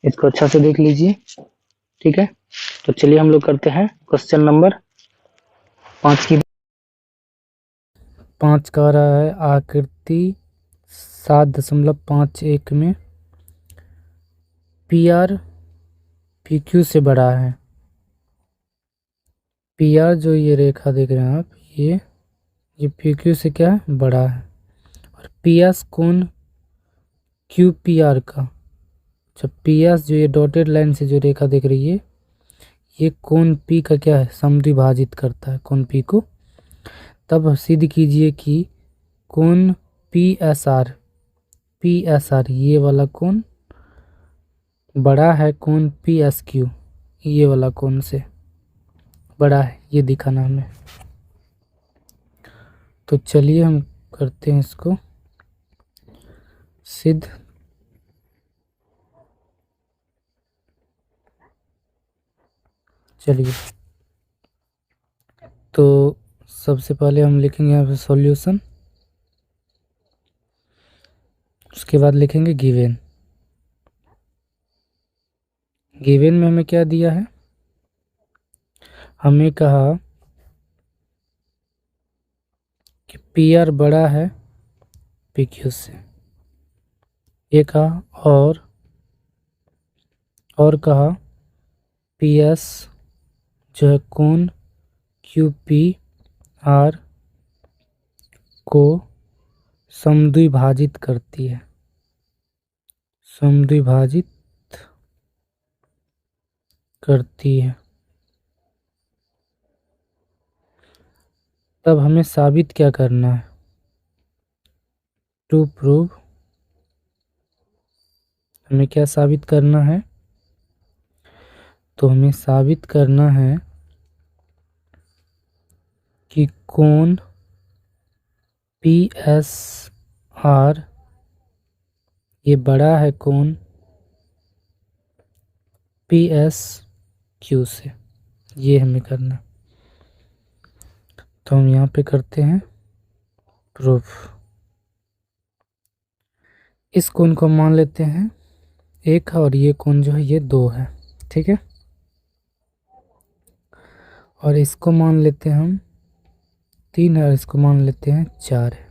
इसको अच्छा से देख लीजिए, ठीक है। तो चलिए हम लोग करते हैं क्वेश्चन नंबर 5 की। 5 कह रहा है आकृति 7.51 में पी आर पी क्यू से बड़ा है। पी आर जो ये रेखा देख रहे हैं आप, ये पी क्यू से क्या है, बड़ा है, और पी एस कोण क्यू पी आर का, जब पी एस जो ये डॉटेड लाइन से जो रेखा देख रही है, ये कोण पी का क्या है, समद्विभाजित करता है कोण पी को। तब सिद्ध कीजिए कि कोण पी एस आर ये वाला कोण बड़ा है कोण पी एस क्यू ये वाला कोण से बड़ा है, ये दिखाना हमें। तो चलिए हम करते हैं इसको सिद्ध। चलिए तो सबसे पहले हम लिखेंगे यहाँ पे सॉल्यूशन, उसके बाद लिखेंगे गिवन। गिवन में हमें क्या दिया है, हमें कहा कि पी आर बड़ा है पी क्यू से, ये कहा, और कहा पी एस जो है कोण क्यू पी आर को समद्विभाजित करती है, समद्विभाजित करती है, तब हमें साबित क्या करना है? टू प्रूव, हमें क्या साबित करना है? तो हमें साबित करना है कि कोण पी एस आर ये बड़ा है कोण पी एस क्यू से, ये हमें करना। तो हम यहाँ पे करते हैं प्रूफ। इस कोण को मान लेते हैं 1 और ये कोण जो है ये 2 है, ठीक है। और इसको मान लेते हैं हम 3 है और इसको मान लेते हैं 4 है,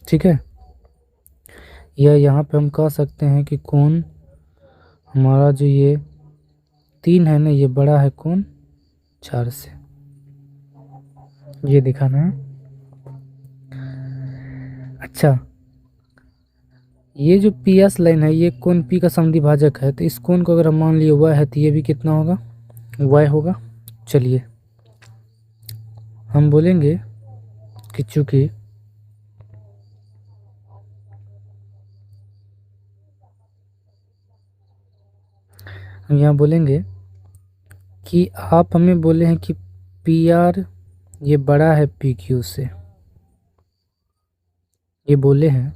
ठीक है। या यहाँ पे हम कह सकते हैं कि कोण हमारा जो ये 3 है ना, ये बड़ा है कोण 4 से, ये दिखाना है। अच्छा, ये जो पी एस लाइन है ये कोण पी का समद्विभाजक है, तो इस कोण को अगर हम मान लिए y है तो ये भी कितना होगा? y होगा। चलिए हम बोलेंगे कि चूंकि हम यहाँ बोलेंगे कि आप हमें बोले हैं कि पी आर ये बड़ा है पी क्यू से, ये बोले हैं,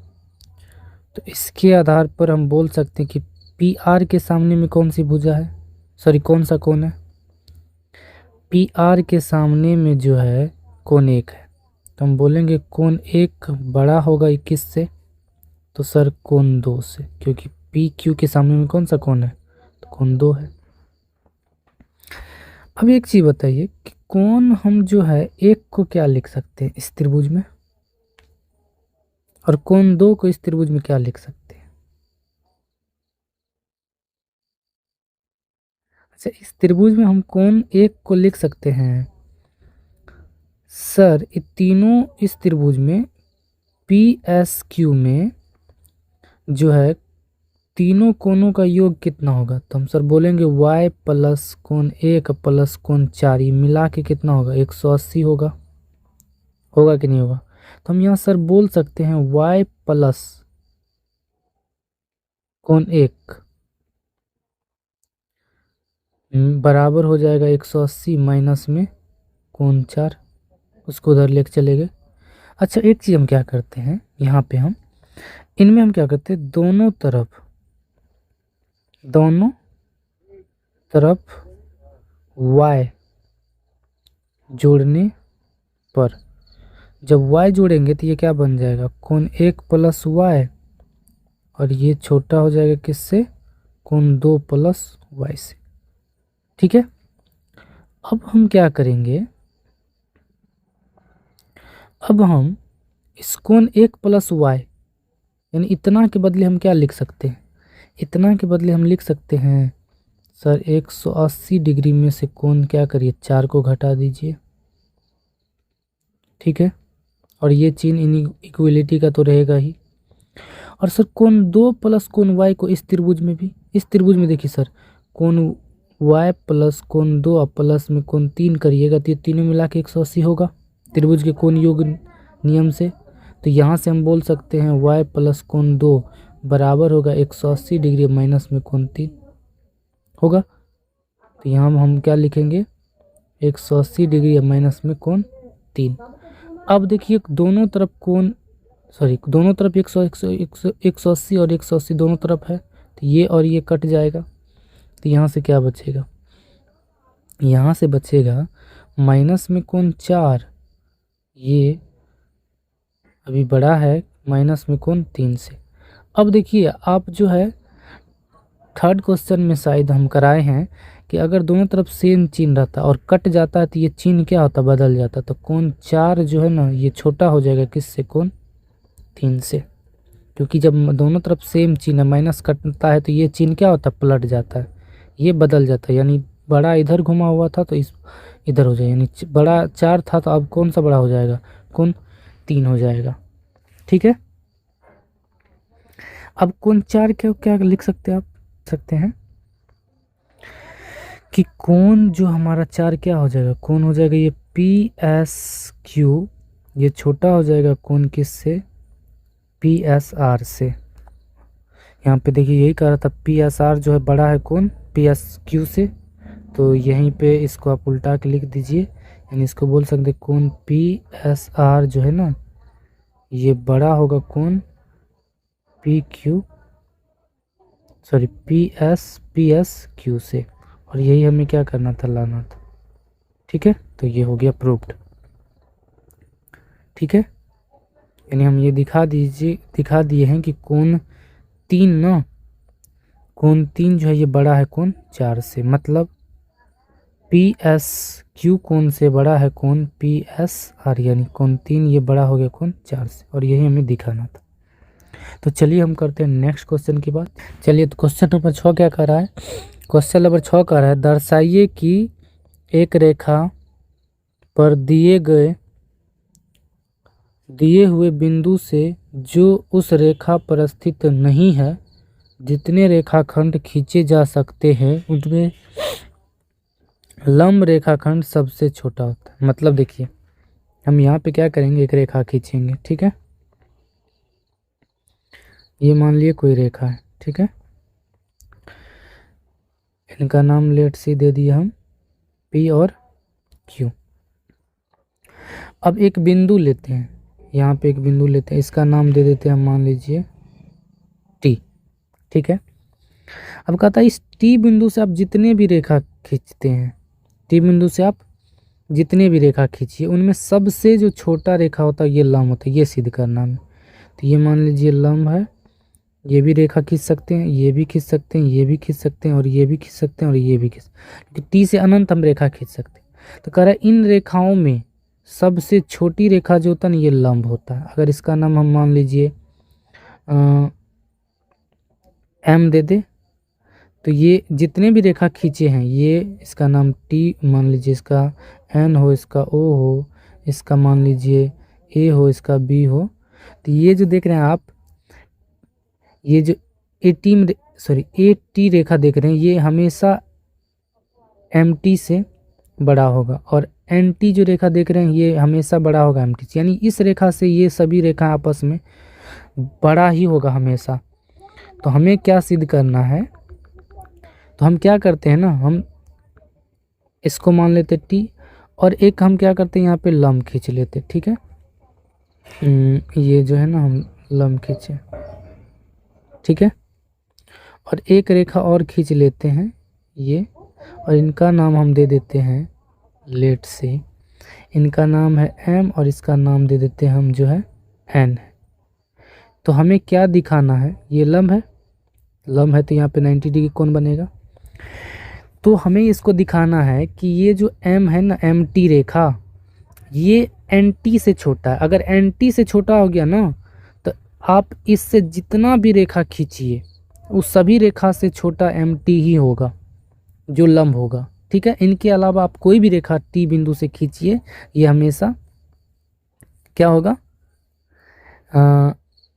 तो इसके आधार पर हम बोल सकते हैं कि पी आर के सामने में कौन सी भुजा है, सॉरी कौन सा कोण है? पी आर के सामने में जो है कोण 1 है, तो हम बोलेंगे कोण 1 बड़ा होगा 21 से, तो सर कोण 2 से, क्योंकि पी क्यू के सामने में कौन सा कोण है? तो कोण 2 है। अब एक चीज़ बताइए कि कोण हम जो है 1 को क्या लिख सकते हैं इस त्रिभुज में, और कोण 2 को इस त्रिभुज में क्या लिख सकते हैं? अच्छा, इस त्रिभुज में हम कोण 1 को लिख सकते हैं सर, ये तीनों इस त्रिभुज में पी एस क्यू में जो है तीनों कोणों का योग कितना होगा? तो हम सर बोलेंगे y प्लस कोण 1 प्लस कोण 4 ये मिला के कितना होगा? 180 होगा। होगा कि नहीं होगा? तो हम यहाँ सर बोल सकते हैं y प्लस कोण 1 बराबर हो जाएगा 180 माइनस में कोण 4, उसको उधर लेके चले गए। अच्छा, एक चीज़ हम क्या करते हैं यहाँ पे, हम इनमें हम क्या करते हैं, दोनों तरफ y जोड़ने पर, जब y जोड़ेंगे तो ये क्या बन जाएगा? कोण 1 प्लस y, और ये छोटा हो जाएगा किससे? कोण 2 प्लस y से, ठीक है। अब हम क्या करेंगे, अब हम इस कोण 1 प्लस y यानी इतना के बदले हम क्या लिख सकते हैं? इतना के बदले हम लिख सकते हैं सर 180 डिग्री में से कोण क्या करिए, 4 को घटा दीजिए, ठीक है। और ये चिन्ह इनइक्वलिटी का तो रहेगा ही। और सर कोण 2 प्लस कोण y को इस त्रिभुज में भी, इस त्रिभुज में देखिए सर, कोण y प्लस कोण 2 और प्लस में कोण 3 करिएगा तो ये तीनों मिला के 180 होगा त्रिभुज के कोण योग नियम से। तो यहाँ से हम बोल सकते हैं y प्लस कोण 2 बराबर होगा 180 डिग्री माइनस में कोण 3 होगा। तो यहाँ हम क्या लिखेंगे? 180 डिग्री माइनस में कोण 3। अब देखिए दोनों तरफ कोण, सॉरी दोनों तरफ 180 और 180 दोनों तरफ है, तो ये और ये कट जाएगा, तो यहाँ से क्या बचेगा? यहाँ से बचेगा माइनस में कोण 4, ये अभी बड़ा है माइनस में कोण 3 से। अब देखिए आप जो है थर्ड क्वेश्चन में शायद हम कराए हैं कि अगर दोनों तरफ सेम चिन्ह रहता और कट जाता है तो ये चिन्ह क्या होता? बदल जाता। तो कोण 4 जो है ना ये छोटा हो जाएगा किससे? कोण 3 से, क्योंकि जब दोनों तरफ सेम चिन्ह माइनस कटता है तो ये चिन्ह क्या होता है? पलट जाता है, ये बदल जाता है, यानी बड़ा इधर घुमा हुआ था तो इस इधर हो जाएगा, यानी बड़ा 4 था तो अब कौन सा बड़ा हो जाएगा? कोण 3 हो जाएगा, ठीक है। अब कोण 4 क्या क्या लिख सकते हैं आप, सकते हैं कि कोण जो हमारा 4 क्या हो जाएगा, कोण हो जाएगा ये PSQ, ये छोटा हो जाएगा कोण किससे, PSR से। यहाँ पे देखिए यही कह रहा था, PSR जो है बड़ा है कोण PSQ से, तो यहीं पे इसको आप उल्टा के लिख दीजिए, यानी इसको बोल सकते कोण PSR जो है ना ये बड़ा होगा कोण PSQ से, और यही हमें क्या करना था, लाना था। ठीक है, तो ये हो गया प्रूव्ड। ठीक है, यानी हम ये दिखा दिए हैं कि कोण 3 ना, कोण 3 जो है ये बड़ा है कोण 4 से, मतलब PSQ कोण से बड़ा है कोण PSR, यानी कोण 3 ये बड़ा हो गया कोण 4 से, और यही हमें दिखाना था। तो चलिए हम करते हैं नेक्स्ट क्वेश्चन की बात। चलिए, तो क्वेश्चन नंबर 6 क्या कर रहा है, क्वेश्चन नंबर 6 कह रहा है दर्शाइए कि एक रेखा पर दिए हुए बिंदु से जो उस रेखा पर स्थित नहीं है, जितने रेखाखंड खींचे जा सकते हैं उनमें लंब रेखाखंड सबसे छोटा होता है। मतलब देखिए हम यहाँ पे क्या करेंगे, एक रेखा खींचेंगे। ठीक है, ये मान लिए कोई रेखा है। ठीक है, इनका नाम लेट सी दे दिया हम P और Q। अब एक बिंदु लेते हैं, यहाँ पे एक बिंदु लेते हैं, इसका नाम दे देते हैं, मान लीजिए T। ठीक है, अब कहता है इस T बिंदु से आप जितने भी रेखा खींचते हैं, T बिंदु से आप जितने भी रेखा खींचिए उनमें सबसे जो छोटा रेखा होता है ये लंब होता है, ये सिद्ध करना है। तो ये मान लीजिए लंब है, ये भी रेखा खींच सकते हैं, ये भी खींच सकते हैं, ये भी खींच सकते हैं, और ये भी खींच सकते हैं, और ये भी खींच, क्योंकि T से अनंत हम रेखा खींच सकते हैं। तो कह रहा है इन रेखाओं में सबसे छोटी रेखा जो होता है ना ये लंब होता है। अगर इसका नाम हम मान लीजिए M दे दे, तो ये जितने भी रेखा खींचे हैं ये, इसका नाम T मान लीजिए, इसका N हो, इसका O हो, इसका मान लीजिए A हो, इसका B हो, तो ये जो देख रहे हैं आप, ये जो AT रेखा देख रहे हैं ये हमेशा MT से बड़ा होगा, और NT जो रेखा देख रहे हैं ये हमेशा बड़ा होगा MT से, यानी इस रेखा से ये सभी रेखा आपस में बड़ा ही होगा हमेशा। तो हमें क्या सिद्ध करना है, तो हम क्या करते हैं ना, हम इसको मान लेते T, और एक हम क्या करते हैं यहाँ पे लंब खींच लेते। ठीक है, ये जो है ना हम लंब खींचे। ठीक है, और एक रेखा और खींच लेते हैं ये, और इनका नाम हम दे देते हैं लेट से, इनका नाम है M और इसका नाम दे देते हैं हम जो है N। तो हमें क्या दिखाना है, ये लंब है, लंब है तो यहाँ पे 90 डिग्री कोण बनेगा। तो हमें इसको दिखाना है कि ये जो M है ना, MT रेखा, ये NT से छोटा है। अगर NT से छोटा हो गया ना तो आप इससे जितना भी रेखा खींचिए उस सभी रेखा से छोटा MT ही होगा जो लंब होगा। ठीक है, इनके अलावा आप कोई भी रेखा T बिंदु से खींचिए ये हमेशा क्या होगा,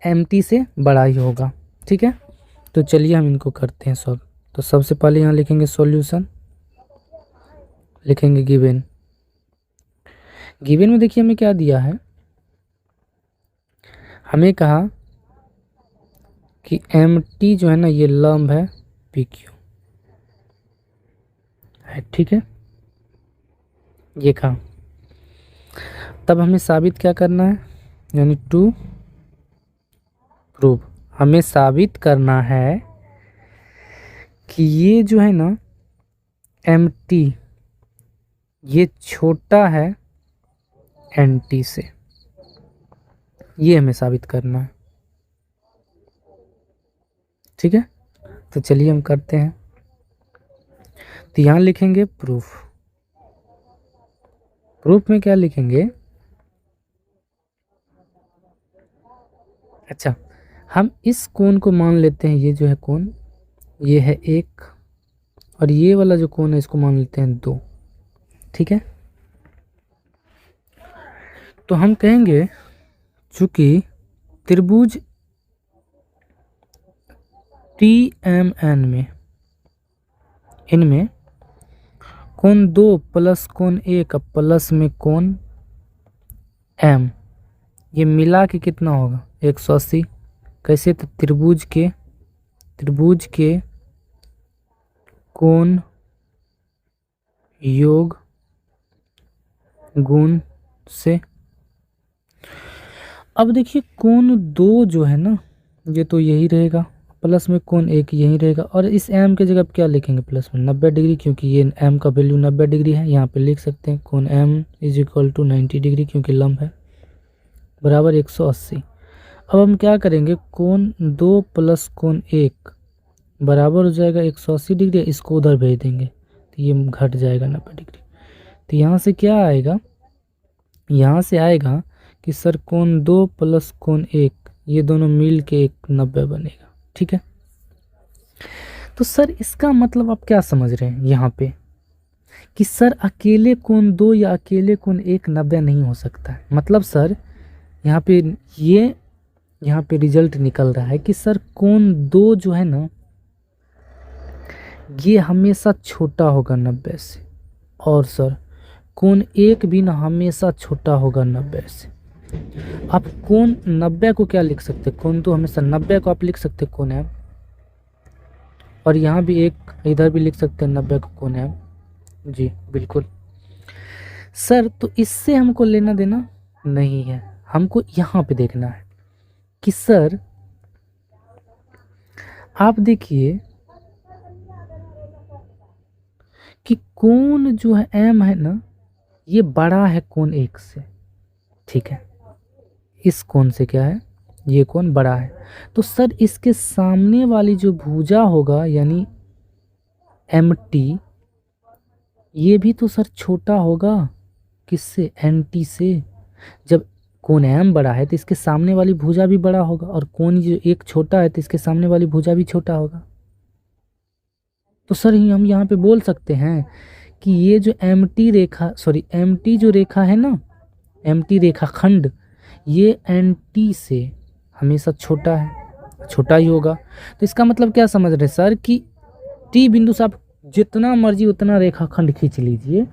MT से बड़ा ही होगा। ठीक है, तो चलिए हम इनको करते हैं सॉल्व। तो सबसे पहले यहाँ लिखेंगे सॉल्यूशन, लिखेंगे गिवन। गिवन में देखिए हमें क्या दिया है, हमें कहा कि MT जो है ना ये लंब है PQ है। ठीक है, ये कहा, तब हमें साबित क्या करना है, यानी टू प्रूव, हमें साबित करना है कि ये जो है ना MT ये छोटा है NT से, ये हमें साबित करना है। ठीक है, तो चलिए हम करते हैं। तो यहाँ लिखेंगे प्रूफ, प्रूफ में क्या लिखेंगे, अच्छा हम इस कोण को मान लेते हैं, ये जो है कोण ये है 1, और ये वाला जो कोण है इसको मान लेते हैं 2। ठीक है, तो हम कहेंगे चूंकि त्रिभुज TMN में इनमें कोण 2 प्लस कोण 1 प्लस में कोण M, ये मिला के कितना होगा 180। कैसे? तो त्रिभुज के कोण योग गुण से। अब देखिए कोण 2 जो है ना, ये तो यही रहेगा, प्लस में कोण 1 यही रहेगा, और इस m के जगह क्या लिखेंगे प्लस में 90 डिग्री, क्योंकि ये m का वैल्यू 90 डिग्री है। यहाँ पे लिख सकते हैं कोण m = 90 डिग्री, क्योंकि लंब है, बराबर 180। अब हम क्या करेंगे, कोण 2 प्लस कोण 1 बराबर हो जाएगा 180 डिग्री, इसको उधर भेज देंगे तो ये घट जाएगा 90 डिग्री। तो यहाँ से क्या आएगा, यहाँ से आएगा कि सर कोण 2 प्लस कोण 1 ये दोनों मिल के 90 बनेगा। ठीक है, तो सर इसका मतलब आप क्या समझ रहे हैं यहाँ पे कि सर अकेले कोण 2 या अकेले कोण 1 90 नहीं हो सकता है। मतलब सर यहाँ पे रिजल्ट निकल रहा है कि सर कोण 2 जो है ना, ये हमेशा छोटा होगा 90 से, और सर कोण 1 भी ना हमेशा छोटा होगा 90 से। आप कोण 90 को क्या लिख सकते हैं, कोण 2 हमेशा 90 को आप लिख सकते हैं कोण M, और यहाँ भी एक इधर भी लिख सकते हैं 90 को कोण M। जी बिल्कुल सर, तो इससे हमको लेना देना नहीं है, हमको यहाँ पे देखना है कि सर आप देखिए कि कोण जो है M है ना, ये बड़ा है कोण 1 से। ठीक है, इस कोण से क्या है, ये कोण बड़ा है, तो सर इसके सामने वाली जो भुजा होगा यानी MT, ये भी तो सर छोटा होगा किससे, NT से। जब कोण M बड़ा है तो इसके सामने वाली भुजा भी बड़ा होगा, और कोण जो 1 छोटा है तो इसके सामने वाली भुजा भी छोटा होगा। तो सर हम यहाँ पे बोल सकते हैं कि ये जो MT जो रेखा है ना, MT रेखाखंड, ये NT से हमेशा छोटा है, छोटा ही होगा। तो इसका मतलब क्या समझ रहे सर कि T बिंदु से आप जितना मर्जी उतना रेखाखंड खींच लीजिए,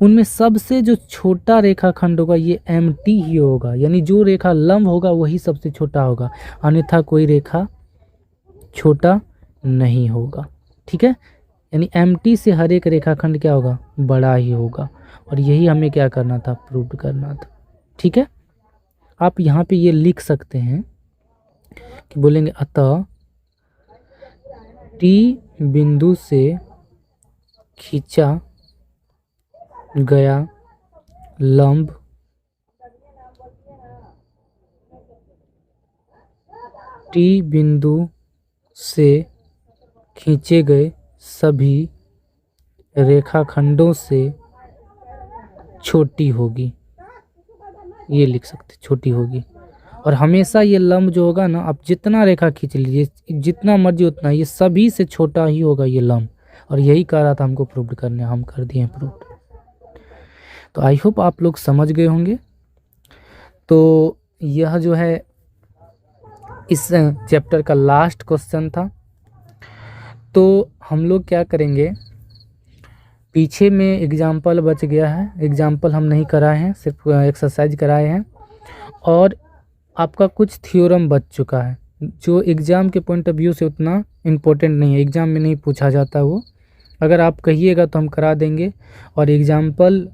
उनमें सबसे जो छोटा रेखाखंड होगा ये MT ही होगा, यानी जो रेखा लंब होगा वही सबसे छोटा होगा, अन्यथा कोई रेखा छोटा नहीं होगा। ठीक है, यानी MT से हर एक रेखाखंड क्या होगा, बड़ा ही होगा, और यही हमें क्या करना था, प्रूव करना था। ठीक है, आप यहाँ पे ये लिख सकते हैं कि बोलेंगे अतः T बिंदु से खींचा गया लंब T बिंदु से खींचे गए सभी रेखाखंडों से छोटी होगी, ये लिख सकते, छोटी होगी। और हमेशा ये लंब जो होगा ना, आप जितना रेखा खींच लीजिए जितना मर्जी उतना, ये सभी से छोटा ही होगा ये लंब, और यही कह रहा था हमको प्रूव करने, हम कर दिए प्रूव। तो आई होप आप लोग समझ गए होंगे। तो यह जो है इस चैप्टर का लास्ट क्वेश्चन था। तो हम लोग क्या करेंगे, पीछे में एग्जाम्पल बच गया है, एग्जाम्पल हम नहीं कराए हैं, सिर्फ एक्सरसाइज कराए हैं, और आपका कुछ थ्योरम बच चुका है जो एग्ज़ाम के पॉइंट ऑफ व्यू से उतना इम्पोर्टेंट नहीं है, एग्ज़ाम में नहीं पूछा जाता वो। अगर आप कहिएगा तो हम करा देंगे, और एग्जाम्पल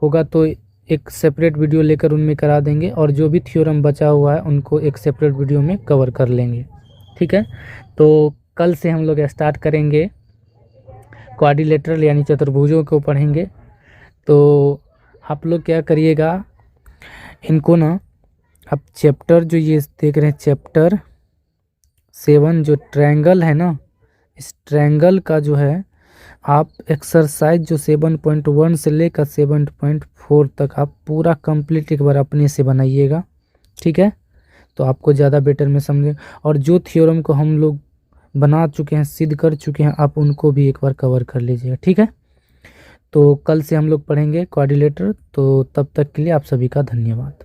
होगा तो एक सेपरेट वीडियो लेकर उनमें करा देंगे, और जो भी थ्योरम बचा हुआ है उनको एक सेपरेट वीडियो में कवर कर लेंगे। ठीक है, तो कल से हम लोग स्टार्ट करेंगे क्वाड्रिलेटरल यानी चतुर्भुजों को पढ़ेंगे। तो आप लोग क्या करिएगा, इनको ना आप चैप्टर जो ये देख रहे हैं चैप्टर 7 जो ट्रायंगल है ना, इस ट्रायंगल का जो है आप एक्सरसाइज जो 7.1 से लेकर 7.4 तक आप पूरा कंप्लीट एक बार अपने से बनाइएगा। ठीक है, तो आपको ज़्यादा बेटर में समझे, और जो थ्योरम को हम लोग बना चुके हैं, सिद्ध कर चुके हैं, आप उनको भी एक बार कवर कर लीजिएगा। ठीक है, तो कल से हम लोग पढ़ेंगे क्वाड्रिलेटरल। तो तब तक के लिए आप सभी का धन्यवाद।